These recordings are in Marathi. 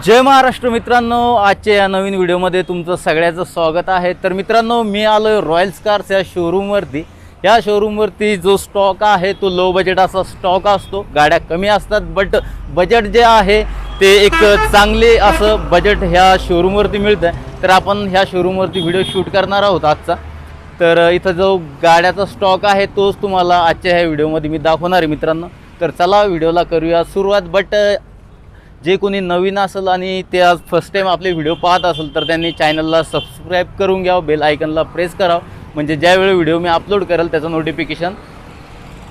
जय महाराष्ट्र मित्रांनो, आजच्या या नवीन व्हिडिओमध्ये तुमचं सगळ्याचं स्वागत आहे। तर मित्रांनो, मी आलोय रॉयल्स कार्स या शोरूमवरती। या शोरूमवरती जो स्टॉक आहे तो लो बजेट असा स्टॉक असतो। गाड्या कमी असतात, बट बजेट जे आहे ते एक चांगले असं बजेट ह्या शोरूमवरती मिळतं। तर आपण ह्या शोरूमवरती व्हिडिओ शूट करणार आहोत आजचा। तर इथं जो गाड्याचा स्टॉक आहे तोच तुम्हाला आजच्या ह्या व्हिडिओमध्ये मी दाखवणार आहे मित्रांनो। तर चला व्हिडिओला करूया सुरुवात। बट जे कोणी नवीन असेल आणि ते आज फर्स्ट टाइम आपले व्हिडिओ पाहत असेल तर त्यांनी चॅनलला सबस्क्राईब करून घ्यावं, बेल आयकनला प्रेस करावं, म्हणजे ज्यावेळी व्हिडिओ मी अपलोड करेल त्याचं नोटिफिकेशन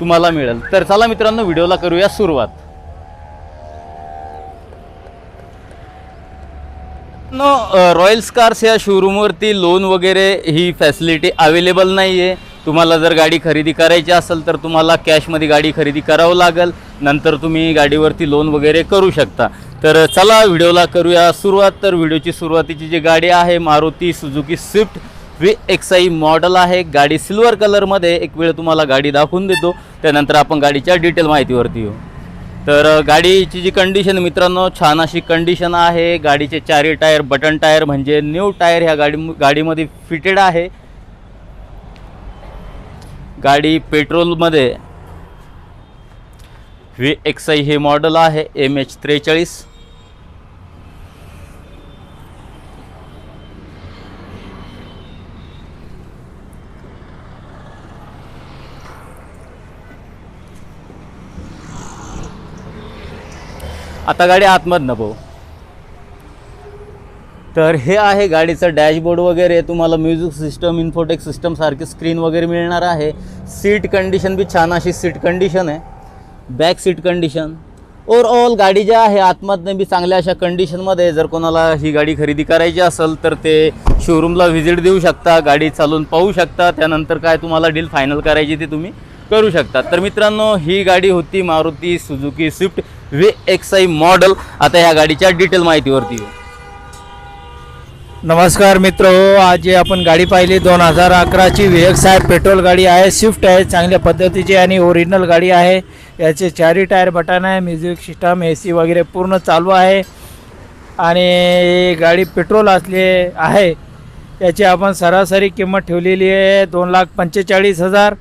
तुम्हाला मिळेल। तर चला मित्रांनो, व्हिडिओला करूया सुरुवात। रॉयल्स कार्स या शोरूमवरती लोन वगैरे ही फॅसिलिटी अवेलेबल नाही आहे। तुम्हाला जर गाडी खरेदी करायची असेल तर तुम्हाला कॅशमध्ये गाडी खरेदी करावं लागेल, नंतर तुम्ही गाडीवरती लोन वगैरे करू शकता। तर चला व्हिडिओला करूया सुरुवात। तर व्हिडिओची सुरुवातीची जी गाडी आहे Maruti Suzuki Swift VXI model आहे। गाडी सिल्वर कलरमध्ये, एक वेळ तुम्हाला गाडी दाखवून देतो, त्यानंतर आपण गाडीच्या डिटेल माहितीवरती येऊ। तर गाडीची जी कंडिशन मित्रांनो, छान अशी कंडिशन आहे। गाडीचे चारही टायर बटन टायर म्हणजे न्यू टायर ह्या गाडीमध्ये फिटेड आहे। गाडी पेट्रोलमध्ये VXI हे मॉडेल आहे MH43। आता गाडी आतमधनं पाहू। तर हे आहे गाडीचं डॅशबोर्ड वगैरे, तुम्हाला म्युझिक सिस्टम, इन्फोटेक सिस्टम सारखी स्क्रीन वगैरे मिळणार आहे। सीट कंडिशन भी छान अशी सीट कंडिशन आहे। बॅक सीट कंडिशन ओव्हरऑल गाडी जी आहे आतमधनं बी चांगल्या अशा कंडिशनमध्ये। जर कोणाला ही गाडी खरेदी करायची असेल तर ते शोरूमला व्हिजिट देऊ शकता, गाडी चालून पाहू शकता, त्यानंतर काय तुम्हाला डील फायनल करायची ते तुम्ही करू शकता। तर मित्रांनो, ही गाडी होती Maruti Suzuki Swift VXI model. आता ह्या गाडीच्या डिटेल माहितीवरती येऊ। नमस्कार मित्र हो, आज जे आपण गाडी पाहिली 2011ची VXI पेट्रोल गाडी आहे, स्विफ्ट आहे, चांगल्या पद्धतीची आणि ओरिजिनल गाडी आहे। याचे चारही टायर बटन आहे, म्युझिक सिस्टम, AC वगैरे पूर्ण चालू आहे आणि गाडी पेट्रोल असली आहे। याची आपण सरासरी किंमत ठेवलेली आहे 2,45,000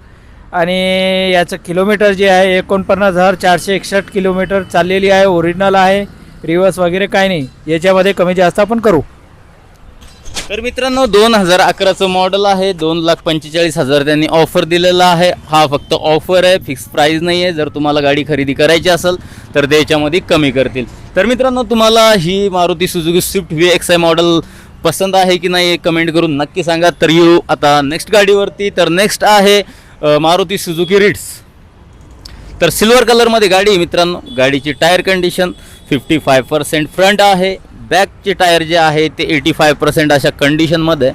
आणि याचं किलोमीटर जे आहे 49,461 किलोमीटर चाललेली आहे। ओरिजिनल आहे, रिवर्स वगैरे काही नाही, याच्यामध्ये कमी जास्त आपण करू। तर मित्रांनो, 2011चं मॉडेल आहे, 2,45,000 त्यांनी ऑफर दिलेला आहे। हा फक्त ऑफर आहे, फिक्स प्राईस नाही आहे। जर तुम्हाला गाडी खरेदी करायची असेल तर ते याच्यामध्ये कमी करतील। तर मित्रांनो, तुम्हाला ही Maruti Suzuki Swift VXI model पसंत आहे की नाही कमेंट करून नक्की सांगा। तर येऊ आता नेक्स्ट गाडीवरती। तर नेक्स्ट आहे मारुती सुझुकी रिट्स। तर सिल्वर कलरमध्ये गाडी मित्रांनो। गाडीची टायर कंडिशन 55% फ्रंट आहे। बॅकचे टायर जे आहे ते 85% अशा कंडिशनमध्ये।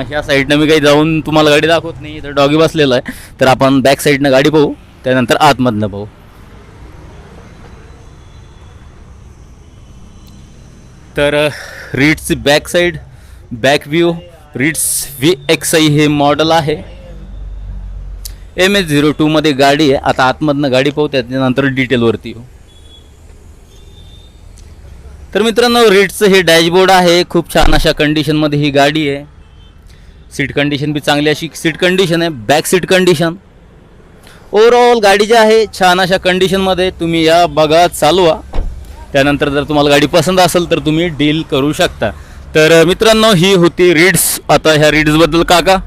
ह्या साईडनं मी काही जाऊन तुम्हाला गाडी दाखवत नाही, तर डॉगी बसलेला आहे। तर आपण बॅक साईडनं गाडी पाहू, त्यानंतर आतमधनं पाहू। तर रिट्सची back side, back view, Ritz VXI हे मॉडेल आहे। MH02 मध्ये गाडी आहे। आता आतमधनं गाडी पाहू, त्याच्यानंतर डिटेलवरती येऊ। तर मित्रांनो, रिट्सचं हे डॅशबोर्ड आहे, खूप छान अशा कंडिशनमध्ये ही गाडी आहे। सीट कंडिशन बी चांगली अशी सीट कंडिशन आहे। बॅक सीट कंडिशन ओव्हरऑल गाडी जी आहे छान अशा कंडिशनमध्ये। तुम्ही या बघा, चालवा, त्यानंतर जर तुम्हाला गाडी पसंत असेल तर तुम्ही डील करू शकता। तर मित्रांनो, ही होती रिट्स। आता ह्या रिट्सबद्दल काका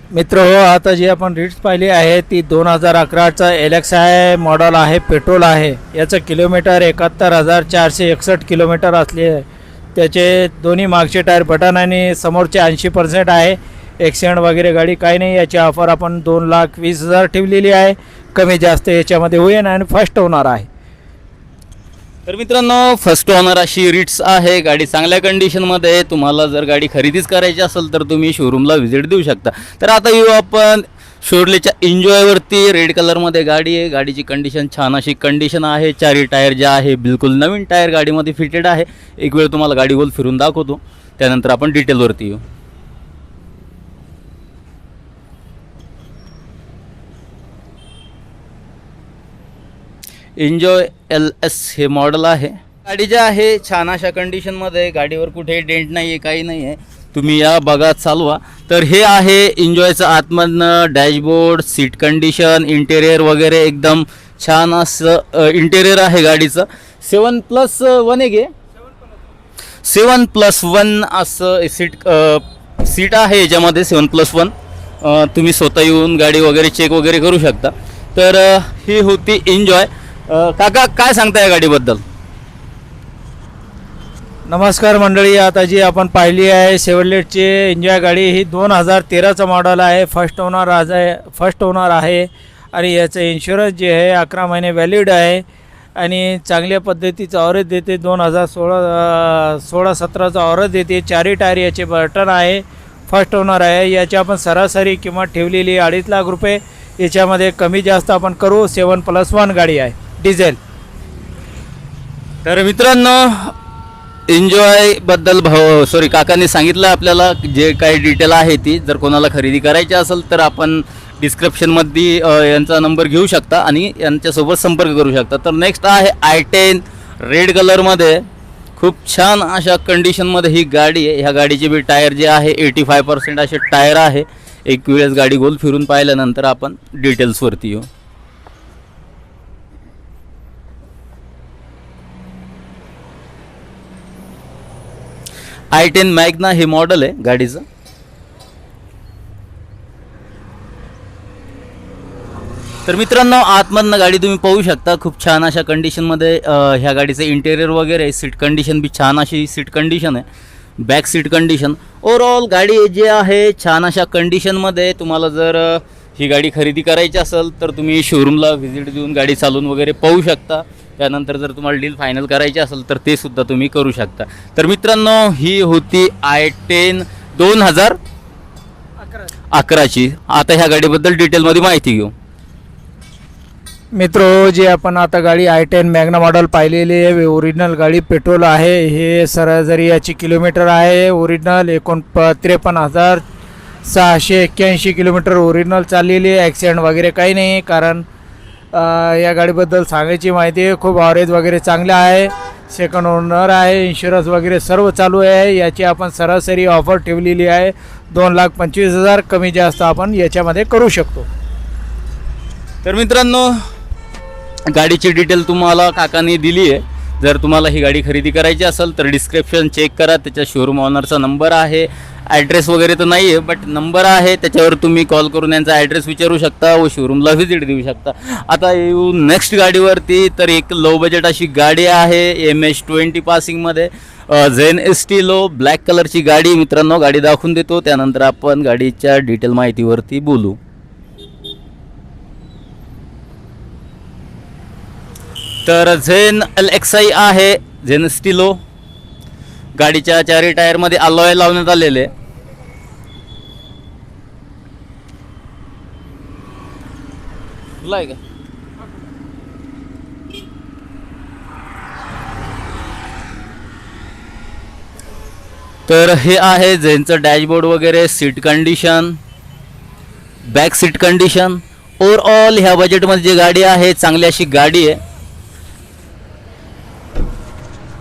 मित्र हो, आता जी आपण रिट्स पाहिली आहे ती 2011चा LXI मॉडेल आहे, पेट्रोल आहे। याचं किलोमीटर 71,461 किलोमीटर असले। त्याचे दोन्ही मागचे टायर बटन आणि समोरचे 80% आहे। ॲक्सिडेंट वगैरे गाडी काही नाही। याची ऑफर आपण 2,20,000 ठेवलेली आहे, कमी जास्त याच्यामध्ये होईल आणि फर्स्ट होणार आहे। तर मित्रांनो, फर्स्ट ओनर अशी रिट्स आहे। गाडी चांगल्या कंडिशनमध्ये। तुम्हाला जर गाडी खरेदीच करायची असेल तर तुम्ही शोरूमला व्हिजिट देऊ शकता। तर आता येऊ आपण शोरलेच्या एन्जॉयवरती। रेड कलरमध्ये गाडी आहे। गाडीची कंडिशन छान अशी कंडिशन आहे। चारही टायर जे आहे बिलकुल नवीन टायर गाडीमध्ये फिटेड आहे। एक वेळ तुम्हाला गाडी गोल फिरून दाखवतो, त्यानंतर आपण डिटेलवरती येऊ। एन्जॉय LS हे मॉडेल आहे। गाडी जी आहे छान अशा कंडिशनमध्ये, गाडीवर कुठेही डेंट नाही आहे, काही नाही आहे. तुम्ही या बघा, चालवा. तर हे आहे एन्जॉयचं आतमधनं डॅशबोर्ड, सीट कंडिशन, इंटेरियर वगैरे एकदम छान असं इंटेरियर आहे गाडीचं. 7+1 आहे गे, 7+1 असं सीट आहे याच्यामध्ये. 7+1 तुम्ही स्वतः येऊन गाडी वगैरे चेक वगैरे करू शकता. तर ही होती एन्जॉय. काका काय सांगता या गाडीबद्दल? नमस्कार मंडळी, आता जी आपण पाहिली आहे शेवरलेटची एन्जॉय गाडी, ही 2013चं मॉडेल आहे. फर्स्ट ओनर आहे आणि याचं इन्शुरन्स जे आहे 11 महिने व्हॅलिड आहे आणि चांगल्या पद्धतीचं ऑवरेज देते. 2016-17चा ऑवरेज देते. 4 टायर याचे बटन आहे. फर्स्ट ओनर आहे. याची आपण सरासरी किंमत ठेवलेली 2.5 लाख रुपये. याच्यामध्ये कमी जास्त आपण करू. 7+1 गाडी आहे, डिझेल. तर मित्रांनो, एन्जॉयबद्दल काकांनी सांगितलं आपल्याला जे काही डिटेल आहे ती. जर कोणाला खरेदी करायची असेल तर आपण डिस्क्रिप्शनमध्ये यांचा नंबर घेऊ शकता आणि यांच्यासोबत संपर्क करू शकता. तर नेक्स्ट आहे I10 रेड कलरमध्ये. खूप छान अशा कंडिशनमध्ये ही गाडी आहे. ह्या गाडीचे बी टायर जे आहे 85% असे टायर आहे. एक वेळेस गाडी गोल फिरून पाहिल्यानंतर आपण डिटेल्सवरती येऊ. I10 मॅग्ना हे मॉडेल आहे गाडीचं. तर मित्रांनो, आतमधनं गाडी तुम्ही पाहू शकता. खूप छान अशा कंडिशनमध्ये ह्या गाडीचं इंटेरियर वगैरे, सीट कंडिशन बी छान अशी सीट कंडिशन आहे. बॅक सीट कंडिशन, ओव्हरऑल गाडी जी आहे छान अशा कंडिशनमध्ये. तुम्हाला जर ही गाडी खरेदी करायची असेल तर तुम्ही शोरूमला व्हिजिट देऊन गाडी चालवून वगैरे पाहू शकता. त्यानंतर जर तुम्हाला डील फायनल करायची असेल तर ते सुद्धा तुम्ही करू शकता. तर मित्रांनो, ही होती I10 2011ची. आता ह्या गाडीबद्दल डिटेलमध्ये माहिती घेऊ. मित्रो, जी आपण आता गाडी I10 मॅग्ना मॉडेल पाहिलेली आहे, ओरिजिनल गाडी पेट्रोल आहे. हे सरासरी याची किलोमीटर आहे ओरिजिनल 53,681 किलोमीटर ओरिजिनल चाललेली आहे. ॲक्सिडेंट वगैरे काही नाही. कारण या गाडीबद्दल सांगायची माहिती आहे, खूप ॲव्हरेज वगैरे चांगलं आहे. सेकंड ओनर आहे. इन्शुरन्स वगैरे सर्व चालू आहे. याची आपण सरासरी ऑफर ठेवलेली आहे 2,25,000. कमी जास्त आपण याच्यामध्ये करू शकतो. तर मित्रांनो, गाडीची डिटेल तुम्हाला काकांनी दिली आहे. जर तुम्हाला ही गाडी खरेदी करायची असेल तर डिस्क्रिप्शन चेक करा. त्याच्या शोरूम ऑनरचा नंबर आहे. ॲड्रेस वगैरे तर नाही आहे, बट नंबर आहे. त्याच्यावर तुम्ही कॉल करून यांचा ॲड्रेस विचारू शकता व शोरूमला व्हिजिट देऊ शकता. आता येऊ नेक्स्ट गाडीवरती. तर एक लो बजेट अशी गाडी आहे MS-20 पासिंगमध्ये. झेन एस्टिलो ब्लॅक कलरची गाडी. मित्रांनो, गाडी दाखवून देतो, त्यानंतर आपण गाडीच्या डिटेल माहितीवरती बोलू. तर झेन LXi आहे. झेन एस्टिलो गाडीच्या 4 टायरमध्ये अलॉय लावण्यात आलेले. का तर हे आहे झेनचं डॅशबोर्ड वगैरे, seat condition, back seat condition. Overall ह्या बजेटमध्ये जी गाडी आहे चांगली अशी गाडी आहे.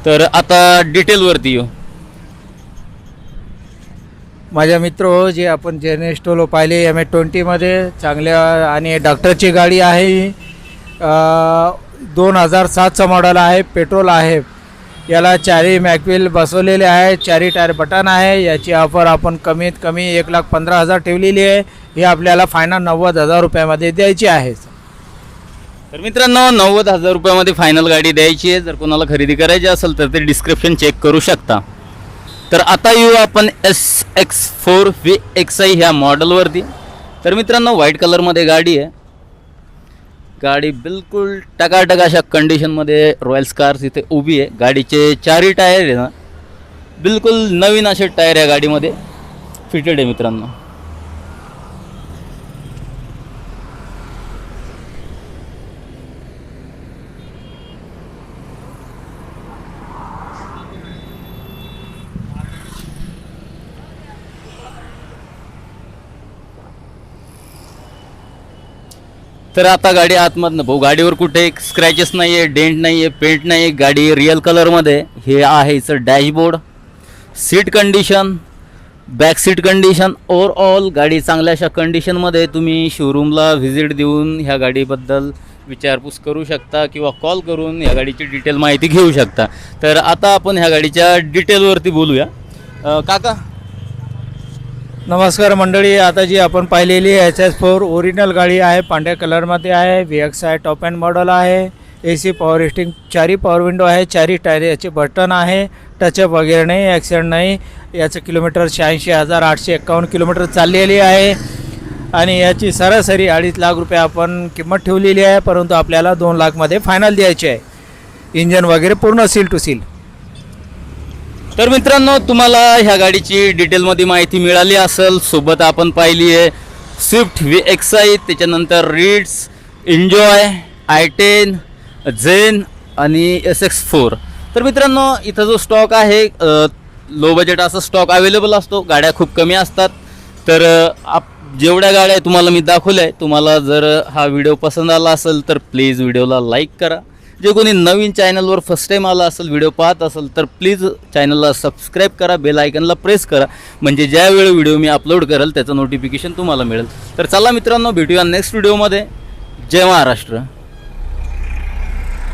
तर आता डिटेलवरती येऊ. माझ्या मित्र, जे आपण जेनेस्टोलो पाहिले MS-20मध्ये चांगल्या आणि डॉक्टरची गाडी आहे. 2007चा मॉडेल आहे. पेट्रोल आहे. याला 4 मॅकव्हील बसवलेले आहे. 4 टायर बटन आहे. याची ऑफर आपण कमीत कमी 1,15,000 ठेवलेली आहे. ही आपल्याला फायनल 90,000 रुपयामध्ये द्यायची आहे. तर मित्रांनो, 90,000 रुपयामध्ये फायनल गाडी द्यायची आहे. जर कोणाला खरेदी करायची असेल तर ते डिस्क्रिप्शन चेक करू शकता. तर आता येऊ आपण SX4VXi ह्या मॉडेलवरती. तर मित्रांनो, व्हाईट कलरमध्ये गाडी आहे. गाडी बिलकुल टकाटक अशा कंडिशनमध्ये रॉयल्स कार्स इथे उभी आहे. गाडीचे 4 टायर आहे ना, बिलकुल नवीन असे टायर या गाडीमध्ये फिटेड आहे मित्रांनो. तर आता गाडी आतमधनं भाऊ गाडीवर कुठे स्क्रॅचेस नाही आहे, डेंट नाही आहे, पेंट नाही आहे, गाडी रिअल कलरमध्ये. हे आहे हिचं dashboard, seat condition, back seat condition, overall गाडी चांगल्या अशा कंडिशनमध्ये. तुम्ही शोरूमला व्हिजिट देऊन ह्या गाडीबद्दल विचारपूस करू शकता किंवा कॉल करून ह्या गाडीची डिटेल माहिती घेऊ शकता. तर आता आपण ह्या गाडीच्या डिटेलवरती बोलूया. काका नमस्कार मंडळी, आता जी आपण पाहिलेली HS4 ओरिजिनल गाडी आहे, पांढऱ्या कलरमध्ये आहे. VXI टॉप अँड मॉडेल आहे. AC power sting, 4 power window आहे, 4 टायर याचे बटन आहे. टचअप वगैरे नाही, ॲक्सिडेंट नाही. याचं किलोमीटर 86,851 किलोमीटर चाललेली आहे आणि याची सरासरी 2.5 लाख रुपये आपण किंमत ठेवलेली आहे, परंतु आपल्याला 2 लाखमध्ये फायनल द्यायची आहे. इंजन वगैरे पूर्ण सील टू सील. तर मित्रांनो, तुम्हाला ह्या गाडीची डिटेलमध्ये माहिती मिळाली असेल. सोबत आपण पाहिली आहे स्विफ्ट VXI, त्याच्यानंतर रिट्स, एन्जॉय, I10, झेन आणि SX4. तर मित्रांनो, इथं जो स्टॉक आहे लो बजेट असा स्टॉक अवेलेबल असतो. गाड्या खूप कमी असतात. तर जेवढ्या गाड्या तुम्हाला मी दाखवल्या आहे, तुम्हाला जर हा व्हिडिओ पसंत आला असेल तर प्लीज व्हिडिओला लाईक करा. जे कोणी नवीन चॅनलवर फर्स्ट टाईम आला असेल, व्हिडिओ पाहत असेल तर प्लीज चॅनलला सबस्क्राईब करा, बेल आयकनला प्रेस करा, म्हणजे ज्यावेळी व्हिडिओ मी अपलोड करेल त्याचं नोटिफिकेशन तुम्हाला मिळेल. तर चला मित्रांनो, भेटूया नेक्स्ट व्हिडिओमध्ये. जय महाराष्ट्र.